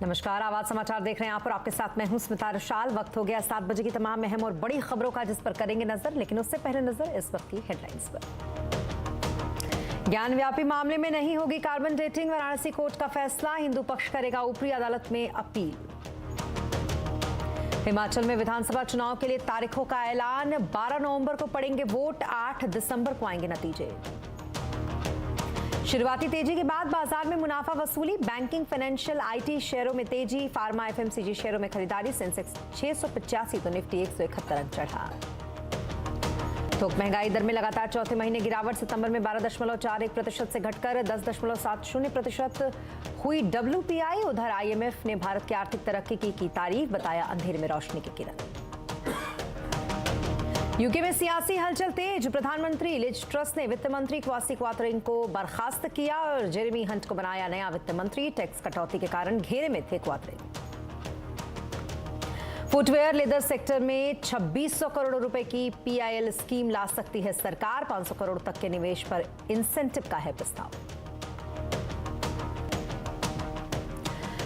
नमस्कार, आवाज समाचार देख रहे हैं आप और आपके साथ मैं हूं स्मिता रुशाल। वक्त हो गया 7 बजे की तमाम अहम और बड़ी खबरों का, जिस पर करेंगे नजर। लेकिन उससे पहले नजर इस वक्त की हेडलाइंस पर। ज्ञानव्यापी मामले में नहीं होगी कार्बन डेटिंग, वाराणसी कोर्ट का फैसला। हिंदू पक्ष करेगा ऊपरी अदालत में अपील। हिमाचल में विधानसभा चुनाव के लिए तारीखों का ऐलान। 12 नवंबर को पड़ेंगे वोट, 8 दिसंबर को आएंगे नतीजे। शुरुआती तेजी के बाद बाजार में मुनाफा वसूली। बैंकिंग, फाइनेंशियल, आईटी शेयरों में तेजी। फार्मा, एफएमसीजी शेयरों में खरीदारी। सेंसेक्स 685 तो निफ्टी 171 अंक चढ़ा। थोक महंगाई दर में लगातार चौथे महीने गिरावट। सितंबर में 12.41% से घटकर 10.70% हुई WPI। उधर IMF ने भारत की आर्थिक तरक्की की तारीफ, बताया अंधेरे में रोशनी की किरण। यूके में सियासी हलचल तेज। प्रधानमंत्री लिज ट्रस ने वित्त मंत्री क्वासी क्वाथरिंग को बर्खास्त किया और जेरेमी हंट को बनाया नया वित्त मंत्री। टैक्स कटौती के कारण घेरे में थे क्वाथरिंग। फुटवेयर लेदर सेक्टर में 2600 करोड़ रुपए की PIL स्कीम ला सकती है सरकार। 500 करोड़ तक के निवेश पर इंसेंटिव का है प्रस्ताव।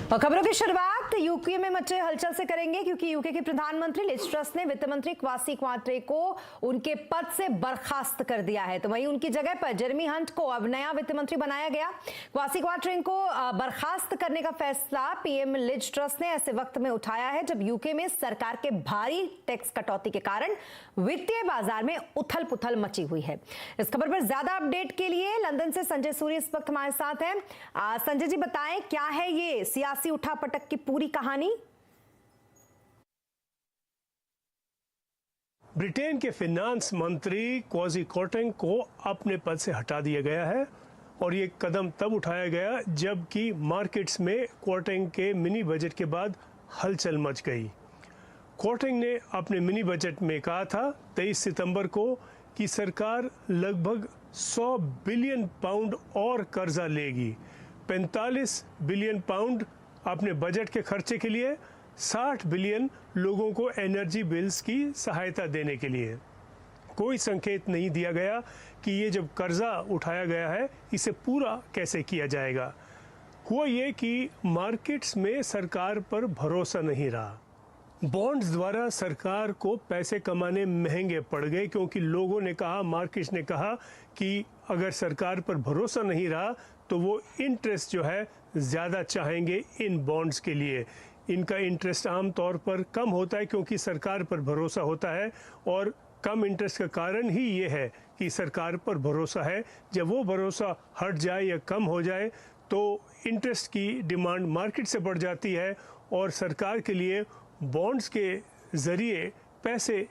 और खबरों की शुरुआत यूके में मचे हलचल से करेंगे, क्योंकि यूके के प्रधानमंत्री लिज ट्रस ने वित्त मंत्री क्वासी क्वाथरे को उनके पद से बर्खास्त कर दिया है। तो वहीं उनकी जगह पर जेरेमी हंट को अब नया वित्त मंत्री बनाया गया। क्वासी क्वाथरे को बर्खास्त करने का फैसला PM लिज ट्रस ने ऐसे वक्त में उठाया है जब यूके में सरकार के भारी टैक्स कटौती के कारण वित्तीय बाजार में उथल पुथल मची हुई है। इस खबर पर ज्यादा अपडेट के लिए लंदन से संजय सूरी इस वक्त हमारे साथ हैं। संजय जी, बताएं क्या है ये सियासी उठापटक की पूरी कहानी? ब्रिटेन के फिनांस मंत्री क्वासी क्वाथरिंग को अपने पद से हटा दिया गया है और ये कदम तब उठाया गया जबकि मार्केट्स में क्वाथरिंग के मिनी बजट के बाद हलचल मच गई। क्वाथरिंग ने अपने मिनी बजट में कहा था 23 सितंबर को कि सरकार लगभग 100 बिलियन पाउंड और कर्जा लेगी। 45 बिलियन पाउंड अपने बजट के खर्चे के लिए, 60 बिलियन लोगों को एनर्जी बिल्स की सहायता देने के लिए। कोई संकेत नहीं दिया गया कि ये जब कर्जा उठाया गया है इसे पूरा कैसे किया जाएगा। हुआ ये कि मार्केट्स में सरकार पर भरोसा नहीं रहा। बॉन्ड्स द्वारा सरकार को पैसे कमाने महंगे पड़ गए, क्योंकि लोगों ने कहा, मार्केट्स ने कहा कि अगर सरकार पर भरोसा नहीं रहा तो वो इंटरेस्ट जो है ज़्यादा चाहेंगे इन बॉन्ड्स के लिए। इनका इंटरेस्ट आमतौर पर कम होता है क्योंकि सरकार पर भरोसा होता है, और कम इंटरेस्ट का कारण ही ये है कि सरकार पर भरोसा है। जब वो भरोसा हट जाए या कम हो जाए तो इंटरेस्ट की डिमांड मार्केट से बढ़ जाती है और सरकार के लिए बॉन्ड्स के ज़रिए पैसे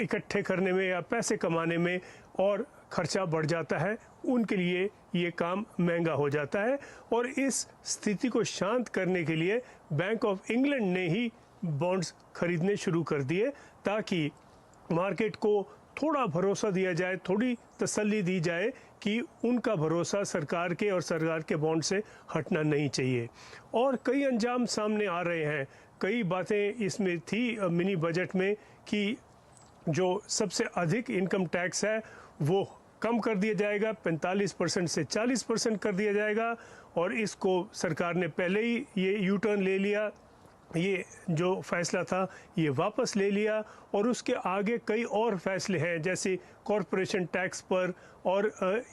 इकट्ठे करने में या पैसे कमाने में और खर्चा बढ़ जाता है। उनके लिए ये काम महंगा हो जाता है और इस स्थिति को शांत करने के लिए बैंक ऑफ इंग्लैंड ने ही बॉन्ड्स खरीदने शुरू कर दिए ताकि मार्केट को थोड़ा भरोसा दिया जाए, थोड़ी तसल्ली दी जाए कि उनका भरोसा सरकार के और सरकार के बॉन्ड से हटना नहीं चाहिए। और कई अंजाम सामने आ रहे हैं। कई बातें इसमें थी मिनी बजट में कि जो सबसे अधिक इनकम टैक्स है वो कम कर दिया जाएगा, 45% से 40% कर दिया जाएगा, और इसको सरकार ने पहले ही ये यू टर्न ले लिया। ये जो फैसला था ये वापस ले लिया और उसके आगे कई और फैसले हैं, जैसे कॉरपोरेशन टैक्स पर और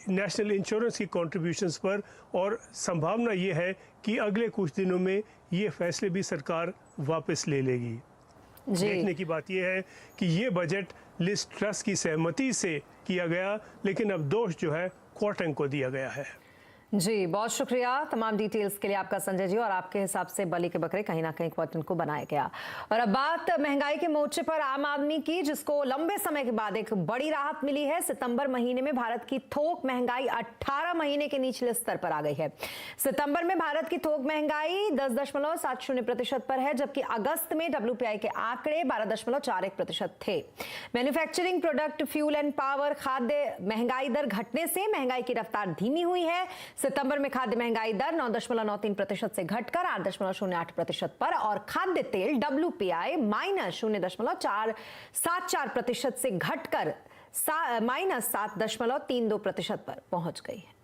नेशनल इंश्योरेंस की कॉन्ट्रीब्यूशंस पर। और संभावना ये है कि अगले कुछ दिनों में ये फैसले भी सरकार वापस ले लेगी। देखने की बात यह है कि ये बजट लिज ट्रस की सहमति से किया गया, लेकिन अब दोष जो है क्वाथरिंग को दिया गया है। जी, बहुत शुक्रिया तमाम डिटेल्स के लिए आपका संजय जी। और आपके हिसाब से बलि के बकरे कहीं ना कहीं क्वाथरिंग को बनाया गया। और अब बात महंगाई के मोर्चे पर आम आदमी की, जिसको लंबे समय के बाद एक बड़ी राहत मिली है। सितंबर महीने में भारत की थोक महंगाई 18 महीने के निचले स्तर पर आ गई है। सितंबर में भारत की थोक महंगाई 10.70% पर है, जबकि अगस्त में WPI के आंकड़े 12.41% थे। Manufacturing product, fuel and power, खाद्य महंगाई दर घटने से महंगाई की रफ्तार धीमी हुई है। सितंबर में खाद्य महंगाई दर 9.93% से घटकर 8.08% पर, और खाद्य तेल WPI -0.474% से घटकर -7.32% पर पहुंच गई है।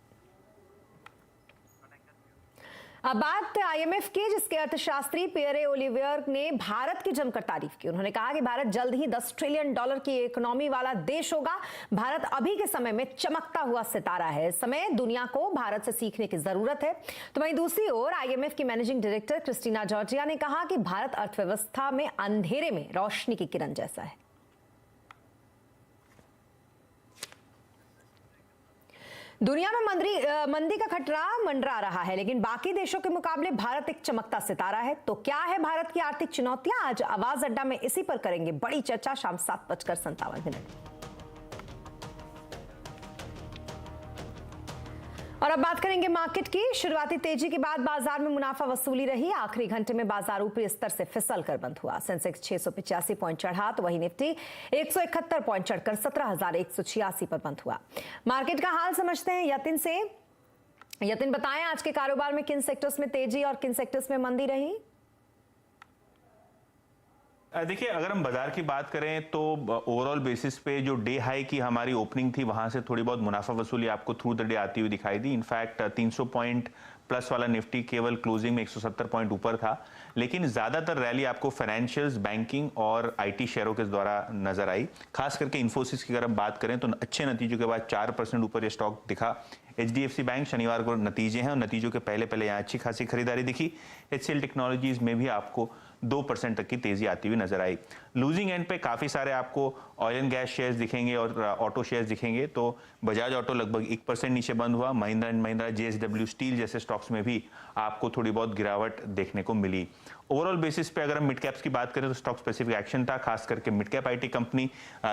अब बात आईएमएफ की, जिसके अर्थशास्त्री पियरे ओलिवियर ने भारत की जमकर तारीफ की। उन्होंने कहा कि भारत जल्द ही $10 ट्रिलियन की इकोनॉमी वाला देश होगा। भारत अभी के समय में चमकता हुआ सितारा है। इस समय दुनिया को भारत से सीखने की जरूरत है। तो वहीं दूसरी ओर आईएमएफ की मैनेजिंग डायरेक्टर क्रिस्टीना जॉर्जिया ने कहा कि भारत अर्थव्यवस्था में अंधेरे में रोशनी की किरण जैसा है। दुनिया में मंदी का खतरा मंडरा रहा है, लेकिन बाकी देशों के मुकाबले भारत एक चमकता सितारा है। तो क्या है भारत की आर्थिक चुनौतियां? आज आवाज अड्डा में इसी पर करेंगे बड़ी चर्चा। शाम 7:57। और अब बात करेंगे मार्केट की। शुरुआती तेजी के बाद बाजार में मुनाफा वसूली रही। आखिरी घंटे में बाजार ऊपरी स्तर से फिसल कर बंद हुआ। सेंसेक्स 685 पॉइंट चढ़ा तो वही निफ्टी 171 पॉइंट चढ़कर 17,186 पर बंद हुआ। मार्केट का हाल समझते हैं यतिन से। यतिन, बताएं आज के कारोबार में किन सेक्टर्स में तेजी और किन सेक्टर्स में मंदी रही? देखिए, अगर हम बाजार की बात करें तो ओवरऑल बेसिस पे जो डे हाई की हमारी ओपनिंग थी, वहां से थोड़ी बहुत मुनाफा वसूली आपको थ्रू द डे आती हुई दिखाई दी। इनफैक्ट 300 पॉइंट प्लस वाला निफ्टी केवल क्लोजिंग में 170 पॉइंट ऊपर था, लेकिन ज्यादातर रैली आपको फाइनेंशियल्स, बैंकिंग और आईटी शेयरों के द्वारा नजर आई। खास करके इन्फोसिस की अगर हम बात करें तो अच्छे नतीजों के बाद 4% ऊपर ये स्टॉक दिखा। HDFC बैंक शनिवार को नतीजे हैं और नतीजों के पहले यहाँ अच्छी खासी खरीदारी दिखी। HCL टेक्नोलॉजीज में भी आपको 2% तक की तेजी आती हुई नजर आई। लूजिंग एंड पे काफी सारे आपको ऑयल एंड गैस शेयर्स दिखेंगे और ऑटो शेयर्स दिखेंगे। तो बजाज ऑटो लगभग 1% नीचे बंद हुआ। Mahindra and Mahindra, JSW steel जैसे स्टॉक्स में भी आपको थोड़ी बहुत गिरावट देखने को मिली। ओवरऑल बेसिस पे अगर हम मिड कैप्स की बात करें तो स्टॉक स्पेसिफिक एक्शन था, खास करके मिड कैप IT कंपनी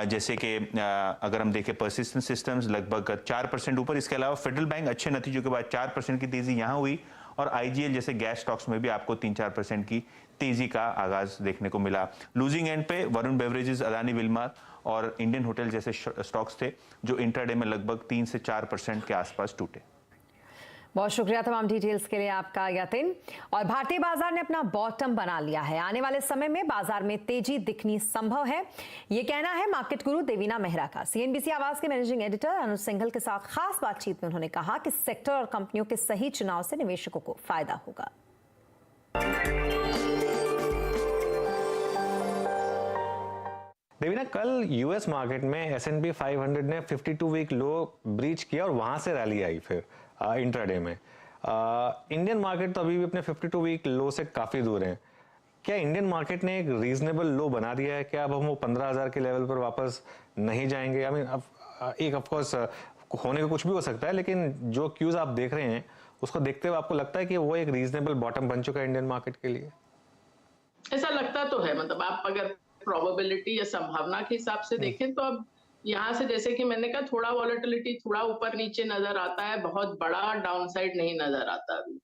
जैसे कि अगर हम देखें परसिस्टेंट सिस्टम्स लगभग 4% ऊपर। इसके अलावा फेडरल बैंक अच्छे नतीजों के बाद 4% की तेजी यहां हुई और IGL जैसे गैस स्टॉक्स में भी आपको 3-4% की तेजी का आगाज देखने को मिला। लूजिंग एंड पे वरुण बेवरेजेस, अदानी विल्मर और इंडियन होटल जैसे स्टॉक्स थे जो इंट्राडे में लगभग 3 से 4% के आसपास टूटे। बहुत शुक्रिया तमाम डिटेल्स के लिए आपका यतिन। और भारतीय बाजार ने अपना बॉटम बना लिया है। आने वाले समय में बाजार में तेजी दिखनी संभव है, ये कहना है मार्केट गुरु देवीना मेहरा का। CNBC आवाज के मैनेजिंग एडिटर अनुज सिंघल के साथ खास बातचीत में उन्होंने कहा कि सेक्टर और कंपनियों के सही चुनाव से निवेशकों को फायदा होगा। देवीना, कल यूएस मार्केट में S&P 500 ने 52 वीक लो ब्रीच किया और वहां से रैली आई फिर इंट्राडे में। इंडियन मार्केट तो अभी भी अपने 52 वीक लो से काफी दूर है। क्या इंडियन मार्केट ने एक रीजनेबल लो बना दिया है? क्या अब हम वो 15,000 के लेवल पर वापस नहीं जाएंगे? आई मीन, एक ऑफकोर्स होने को कुछ भी हो सकता है, लेकिन जो क्यूज आप देख रहे हैं उसको देखते हुए आपको लगता है कि वो एक रीजनेबल बॉटम बन चुका है इंडियन मार्केट के लिए? ऐसा लगता तो है। मतलब आप अगर प्रोबेबिलिटी या संभावना के हिसाब से देखें तो अब यहाँ से, जैसे कि मैंने कहा, थोड़ा वॉलेटिलिटी थोड़ा ऊपर नीचे नजर आता है, बहुत बड़ा डाउनसाइड नहीं नजर आता अभी।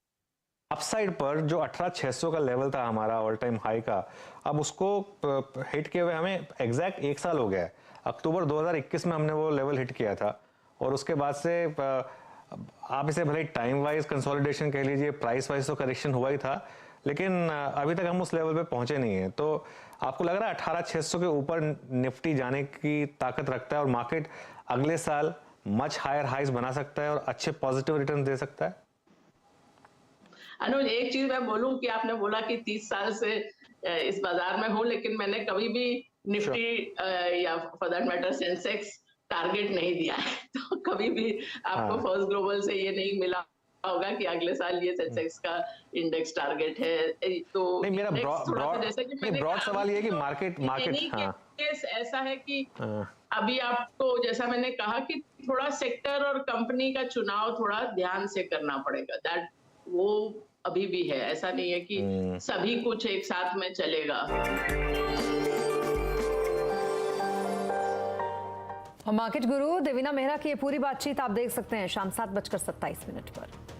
अपसाइड पर जो 18,600 का लेवल था हमारा ऑल टाइम हाई का, अब उसको हिट किए हुए हमें एग्जैक्ट 1 साल हो गया है। अक्टूबर 2021 में हमने वो लेवल हिट किया था और उसके बाद से आप इसे भले टाइम वाइज कंसोलिडेशन कह लीजिए, प्राइस वाइज तो करेक्शन हुआ ही था, लेकिन अभी तक हम उस लेवल पे पहुंचे नहीं है। तो आपको लग रहा है 18,600 के ऊपर निफ्टी जाने की ताकत रखता है और मार्केट अगले साल मच हायर हाइज बना सकता है और अच्छे पॉजिटिव रिटर्न दे सकता है? अनुज, एक चीज मैं बोलूं कि आपने बोला कि 30 साल से इस बाजार में हूं, लेकिन मैंने कभी भी निफ्टी या for that matter Sensex target नहीं दिया है। तो कभी भी आपको फर्स्ट ग्लोबल से ये नहीं मिला होगा कि अगले साल ये सेंसेक्स का इंडेक्स टारगेट है। तो नहीं, मेरा ब्रॉड सवाल ये है कि मार्केट ऐसा है कि अभी आपको, जैसा मैंने कहा, कि थोड़ा सेक्टर और कंपनी का चुनाव थोड़ा ध्यान से करना पड़ेगा। दैट वो अभी भी है, ऐसा नहीं है कि सभी कुछ एक साथ में चलेगा। और मार्केट गुरु देवीना मेहरा की ये पूरी बातचीत आप देख सकते हैं शाम 7:27 पर।